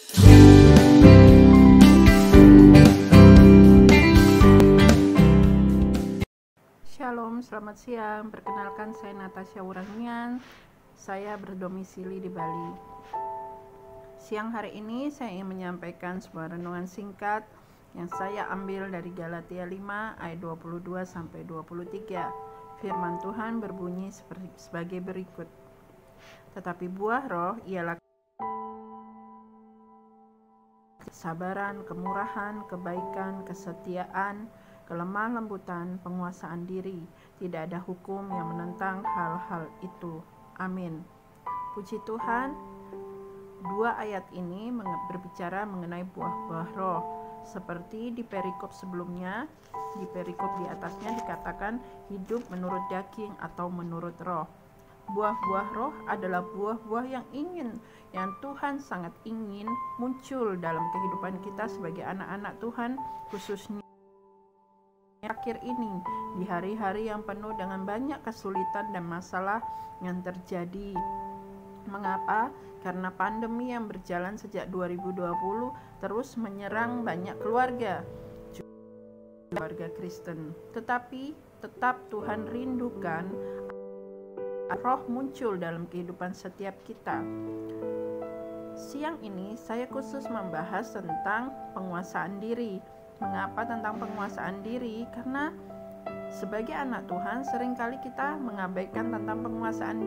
Shalom, selamat siang. Perkenalkan, saya Natasha Wurangian. Saya berdomisili di Bali. Siang hari ini saya ingin menyampaikan sebuah renungan singkat yang saya ambil dari Galatia 5 ayat 22 sampai 23. Firman Tuhan berbunyi sebagai berikut. Tetapi buah roh ialah kesabaran, kemurahan, kebaikan, kesetiaan, kelemah lembutan, penguasaan diri. Tidak ada hukum yang menentang hal-hal itu. Amin. Puji Tuhan, dua ayat ini berbicara mengenai buah-buah roh. Seperti di perikop sebelumnya, di perikop di atasnya dikatakan hidup menurut daging atau menurut roh. Buah-buah roh adalah buah-buah yang Tuhan sangat ingin muncul dalam kehidupan kita sebagai anak-anak Tuhan, khususnya akhir ini, di hari-hari yang penuh dengan banyak kesulitan dan masalah yang terjadi. Mengapa? Karena pandemi yang berjalan sejak 2020 terus menyerang banyak keluarga Kristen. Tetapi tetap Tuhan rindukan roh muncul dalam kehidupan setiap kita. Siang ini saya khusus membahas tentang penguasaan diri. Mengapa tentang penguasaan diri? Karena sebagai anak Tuhan seringkali kita mengabaikan tentang penguasaan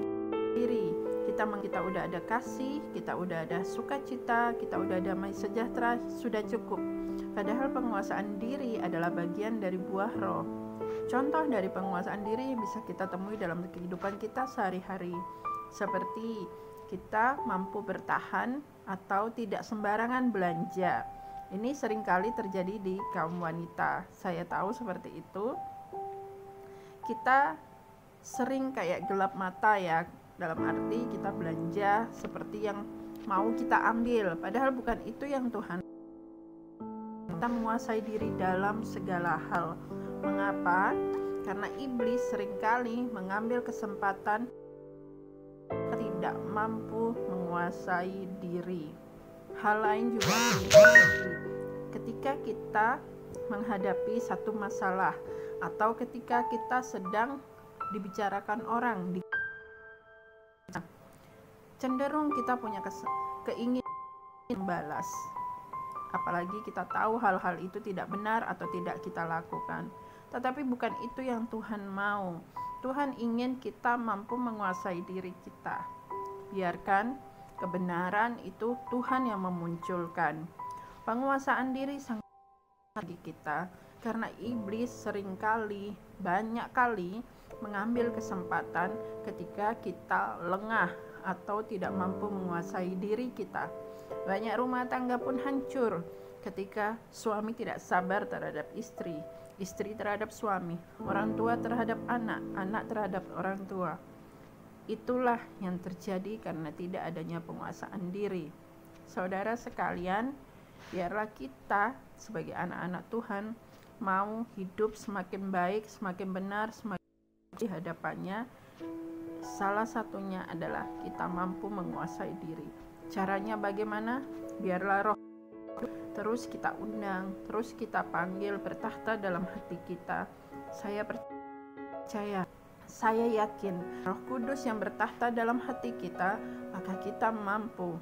diri. Kita udah ada kasih, kita udah ada sukacita, kita udah ada damai sejahtera, sudah cukup. Padahal penguasaan diri adalah bagian dari buah roh. Contoh dari penguasaan diri bisa kita temui dalam kehidupan kita sehari-hari. Seperti kita mampu bertahan atau tidak sembarangan belanja. Ini seringkali terjadi di kaum wanita. Saya tahu seperti itu. Kita sering kayak gelap mata ya, dalam arti kita belanja seperti yang mau kita ambil. Padahal bukan itu yang Tuhan. Kita menguasai diri dalam segala hal. Mengapa? Karena iblis seringkali mengambil kesempatan tidak mampu menguasai diri. Hal lain juga terjadi ketika kita menghadapi satu masalah atau ketika kita sedang dibicarakan orang, cenderung kita punya keinginan balas. Apalagi kita tahu hal-hal itu tidak benar atau tidak kita lakukan. Tetapi bukan itu yang Tuhan mau. Tuhan ingin kita mampu menguasai diri kita. Biarkan kebenaran itu Tuhan yang memunculkan. Penguasaan diri sangat bagi kita karena iblis seringkali, banyak kali mengambil kesempatan ketika kita lengah atau tidak mampu menguasai diri kita. Banyak rumah tangga pun hancur ketika suami tidak sabar terhadap istri, istri terhadap suami, orang tua terhadap anak, anak terhadap orang tua. Itulah yang terjadi karena tidak adanya penguasaan diri. Saudara sekalian, biarlah kita sebagai anak-anak Tuhan mau hidup semakin baik, semakin benar, semakin di hadapannya. Salah satunya adalah kita mampu menguasai diri. Caranya bagaimana? Biarlah roh terus kita undang, terus kita panggil bertahta dalam hati kita. Saya percaya, saya yakin Roh Kudus yang bertahta dalam hati kita, maka kita mampu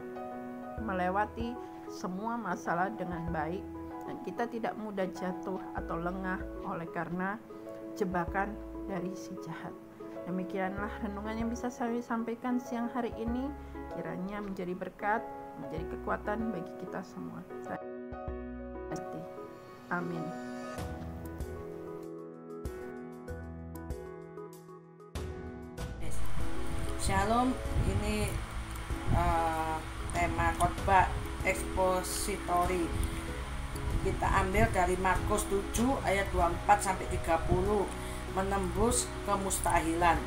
melewati semua masalah dengan baik dan kita tidak mudah jatuh atau lengah oleh karena jebakan dari si jahat. Demikianlah renungan yang bisa saya sampaikan siang hari ini. Kiranya menjadi berkat, menjadi kekuatan bagi kita semua. Amin. Shalom, ini tema khotbah ekspositori. Kita ambil dari Markus 7 ayat 24 sampai 30, menembus kemustahilan.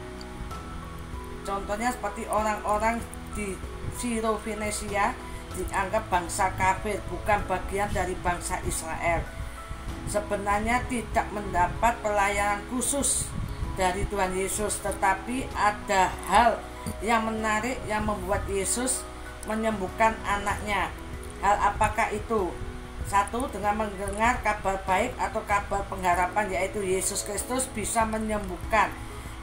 Contohnya seperti orang-orang di Sirofenesia dianggap bangsa kafir, bukan bagian dari bangsa Israel. Sebenarnya tidak mendapat pelayanan khusus dari Tuhan Yesus, tetapi ada hal yang menarik yang membuat Yesus menyembuhkan anaknya. Hal apakah itu? Satu, dengan mendengar kabar baik atau kabar pengharapan, yaitu Yesus Kristus bisa menyembuhkan.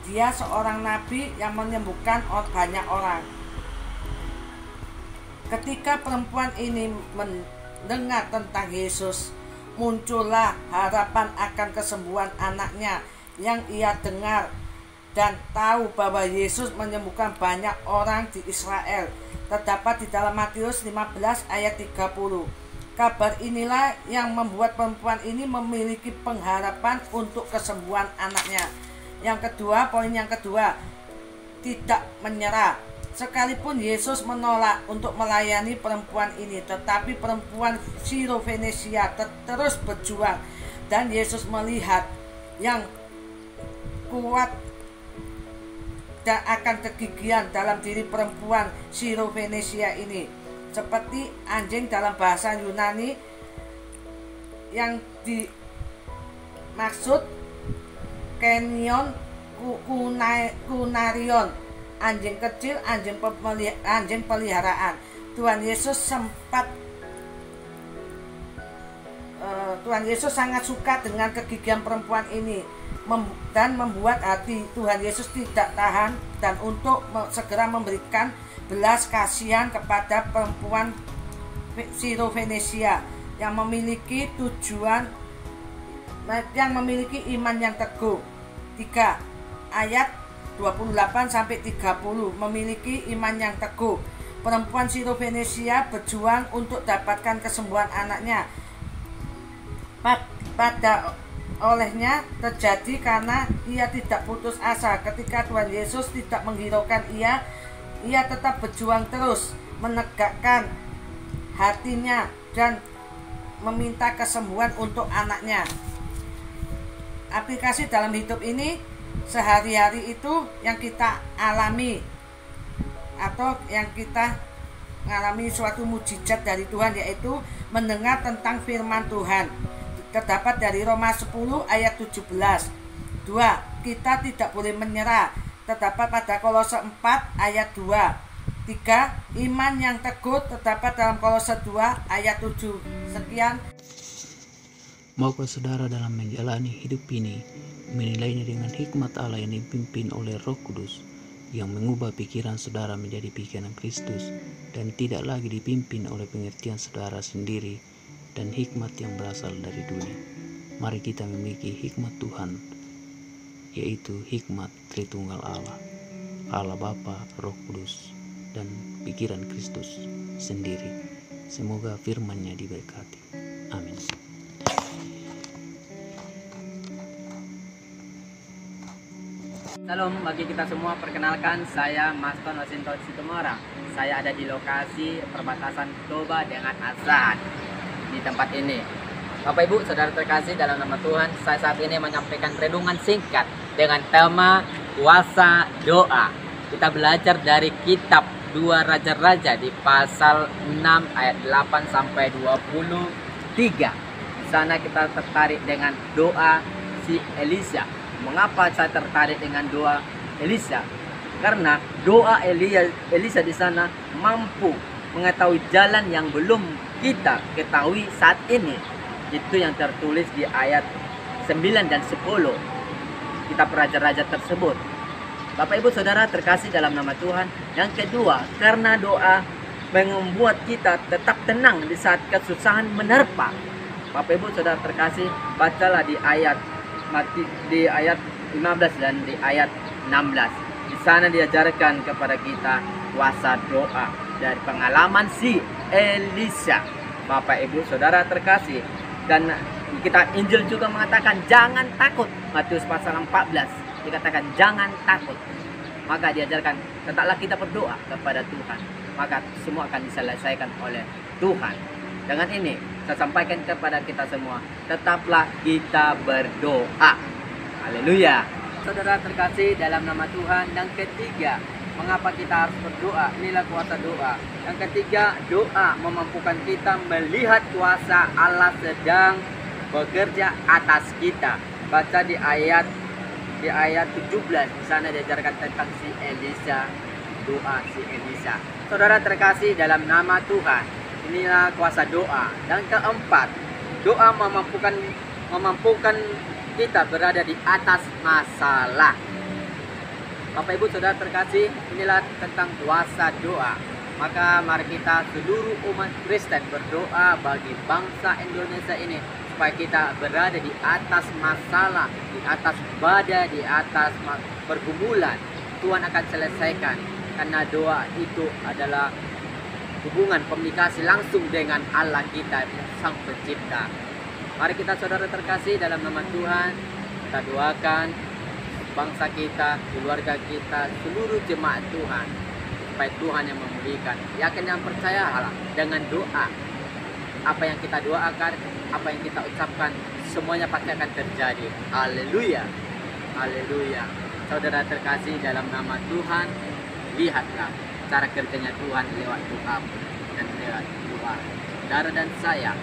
Dia seorang nabi yang menyembuhkan banyak orang. Ketika perempuan ini mendengar tentang Yesus, muncullah harapan akan kesembuhan anaknya yang ia dengar dan tahu bahwa Yesus menyembuhkan banyak orang di Israel. Terdapat di dalam Matius 15 ayat 30. Kabar inilah yang membuat perempuan ini memiliki pengharapan untuk kesembuhan anaknya. Yang kedua, poin yang kedua, tidak menyerah. Sekalipun Yesus menolak untuk melayani perempuan ini, tetapi perempuan Sirofenesia terus berjuang, dan Yesus melihat yang kuat dan akan kegigihan dalam diri perempuan Sirofenesia ini, seperti anjing dalam bahasa Yunani yang dimaksud Kenion kunarion, anjing kecil, anjing peliharaan. Tuhan Yesus sangat suka dengan kegigihan perempuan ini dan membuat hati Tuhan Yesus tidak tahan dan untuk segera memberikan belas kasihan kepada perempuan Sirofenesia yang memiliki iman yang teguh. 3 ayat 28-30 memiliki iman yang teguh. Perempuan Sirofenesia berjuang untuk dapatkan kesembuhan anaknya. Pada olehnya terjadi karena ia tidak putus asa. Ketika Tuhan Yesus tidak menghiraukan ia tetap berjuang terus, menegakkan hatinya dan meminta kesembuhan untuk anaknya. Aplikasi dalam hidup ini sehari-hari itu yang kita alami atau yang kita mengalami suatu mujizat dari Tuhan, yaitu mendengar tentang firman Tuhan. Terdapat dari Roma 10 ayat 17. 2. Kita tidak boleh menyerah. Terdapat pada Kolose 4 ayat 2. 3. Iman yang teguh terdapat dalam Kolose 2 ayat 7. Sekian. Maukah saudara dalam menjalani hidup ini menilainya dengan hikmat Allah yang dipimpin oleh Roh Kudus, yang mengubah pikiran saudara menjadi pikiran Kristus dan tidak lagi dipimpin oleh pengertian saudara sendiri dan hikmat yang berasal dari dunia. Mari kita memiliki hikmat Tuhan, yaitu hikmat Tritunggal Allah, Allah Bapa, Roh Kudus, dan pikiran Kristus sendiri. Semoga firman-Nya diberkati. Amin. Salam bagi kita semua, perkenalkan saya Maston Wasinton Situmora. Saya ada di lokasi perbatasan Toba dengan Azan di tempat ini. Bapak Ibu Saudara terkasih dalam nama Tuhan, saya saat ini menyampaikan renungan singkat dengan tema kuasa doa. Kita belajar dari kitab 2 Raja-Raja di pasal 6 ayat 8 sampai 23. Di sana kita tertarik dengan doa si Elisa. Mengapa saya tertarik dengan doa Elisa? Karena doa Elisa di sana mampu mengetahui jalan yang belum kita ketahui saat ini. Itu yang tertulis di ayat 9 dan 10 kitab Raja-Raja tersebut. Bapak Ibu Saudara terkasih dalam nama Tuhan. Yang kedua, karena doa membuat kita tetap tenang di saat kesusahan menerpa. Bapak Ibu Saudara terkasih, bacalah di ayat 15 dan di ayat 16. Di sana diajarkan kepada kita kuasa doa dari pengalaman si Elisa. Bapak Ibu Saudara terkasih, dan kita Injil juga mengatakan jangan takut. Matius pasal 14 dikatakan jangan takut. Maka diajarkan tetaplah kita berdoa kepada Tuhan, maka semua akan diselesaikan oleh Tuhan. Dengan ini saya sampaikan kepada kita semua, tetaplah kita berdoa. Haleluya. Saudara terkasih dalam nama Tuhan, yang ketiga, mengapa kita harus berdoa? Inilah kuasa doa. Yang ketiga, doa memampukan kita melihat kuasa Allah sedang bekerja atas kita. Baca di ayat 17. Di sana diajarkan tentang si Elisa, doa si Elisa. Saudara terkasih dalam nama Tuhan, inilah kuasa doa. Dan keempat, doa memampukan kita berada di atas masalah. Bapak Ibu Saudara terkasih, inilah tentang kuasa doa. Maka mari kita seluruh umat Kristen berdoa bagi bangsa Indonesia ini, supaya kita berada di atas masalah, di atas badai, di atas pergumulan. Tuhan akan selesaikan, karena doa itu adalah hubungan komunikasi langsung dengan Allah kita, Sang Pencipta. Mari kita saudara terkasih, dalam nama Tuhan kita doakan bangsa kita, keluarga kita, seluruh jemaat Tuhan, supaya Tuhan yang memulihkan. Yakin dan percayalah dengan doa. Apa yang kita doakan, apa yang kita ucapkan, semuanya pasti akan terjadi. Haleluya, haleluya. Saudara terkasih, dalam nama Tuhan, lihatlah cara kerjanya Tuhan lewat doa dan lewat doa saudara dan saya.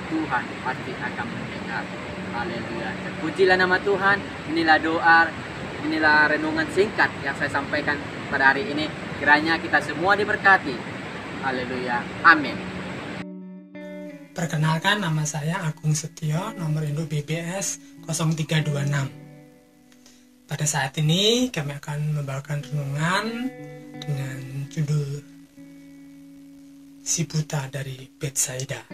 Tuhan pasti akan mendengar. Haleluya. Terpujilah nama Tuhan. Inilah doa, inilah renungan singkat yang saya sampaikan pada hari ini. Kiranya kita semua diberkati. Haleluya. Amin. Perkenalkan, nama saya Agung Setio, nomor induk BBS 0326. Pada saat ini kami akan membawakan renungan dengan judul Si Buta dari Betsaida.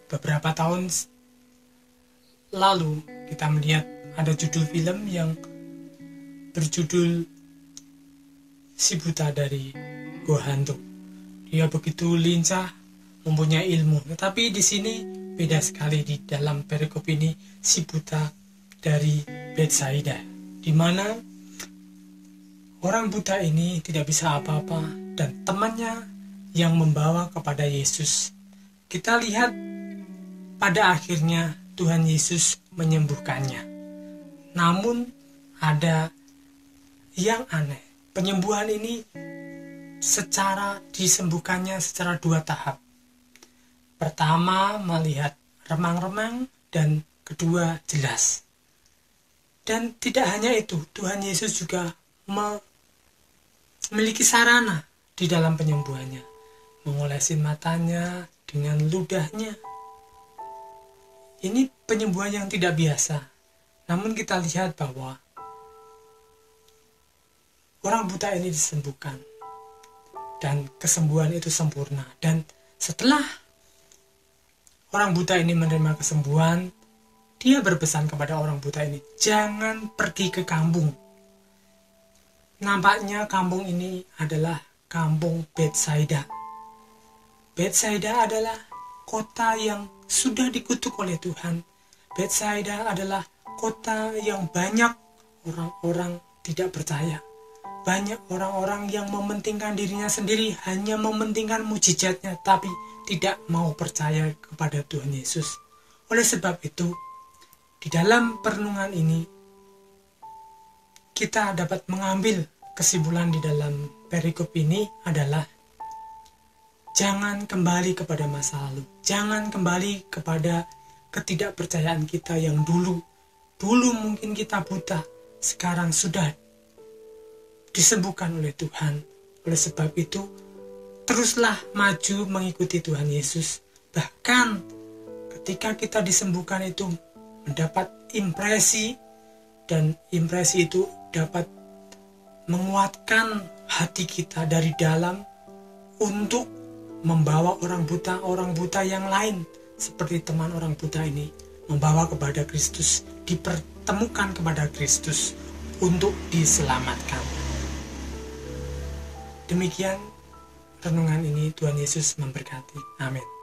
Beberapa tahun lalu kita melihat ada judul film yang berjudul Si Buta dari Gua Hantu. Dia begitu lincah, mempunyai ilmu, tetapi di sini beda sekali. Di dalam perikop ini, si buta dari Betsaida, di mana orang buta ini tidak bisa apa-apa dan temannya yang membawa kepada Yesus. Kita lihat pada akhirnya Tuhan Yesus menyembuhkannya. Namun ada yang aneh, penyembuhan ini disembuhkannya secara 2 tahap. Pertama melihat remang-remang dan kedua jelas. Dan tidak hanya itu, Tuhan Yesus juga memiliki sarana di dalam penyembuhannya. Mengolesin matanya dengan ludahnya. Ini penyembuhan yang tidak biasa. Namun kita lihat bahwa orang buta ini disembuhkan. Dan kesembuhan itu sempurna. Dan setelah orang buta ini menerima kesembuhan, dia berpesan kepada orang buta ini, jangan pergi ke kampung. Nampaknya kampung ini adalah kampung Betsaida. Betsaida adalah kota yang sudah dikutuk oleh Tuhan. Betsaida adalah kota yang banyak orang-orang tidak percaya. Banyak orang-orang yang mementingkan dirinya sendiri, hanya mementingkan mujizatnya, tapi tidak mau percaya kepada Tuhan Yesus. Oleh sebab itu, di dalam perenungan ini, kita dapat mengambil kesimpulan di dalam perikop ini adalah jangan kembali kepada masa lalu. Jangan kembali kepada ketidakpercayaan kita yang dulu. Dulu mungkin kita buta, sekarang sudah disembuhkan oleh Tuhan. Oleh sebab itu, teruslah maju mengikuti Tuhan Yesus. Bahkan ketika kita disembuhkan itu mendapat impresi, dan impresi itu dapat menguatkan hati kita dari dalam untuk membawa orang buta yang lain seperti teman orang buta ini, membawa kepada Kristus, dipertemukan kepada Kristus untuk diselamatkan. Demikian renungan ini, Tuhan Yesus memberkati. Amin.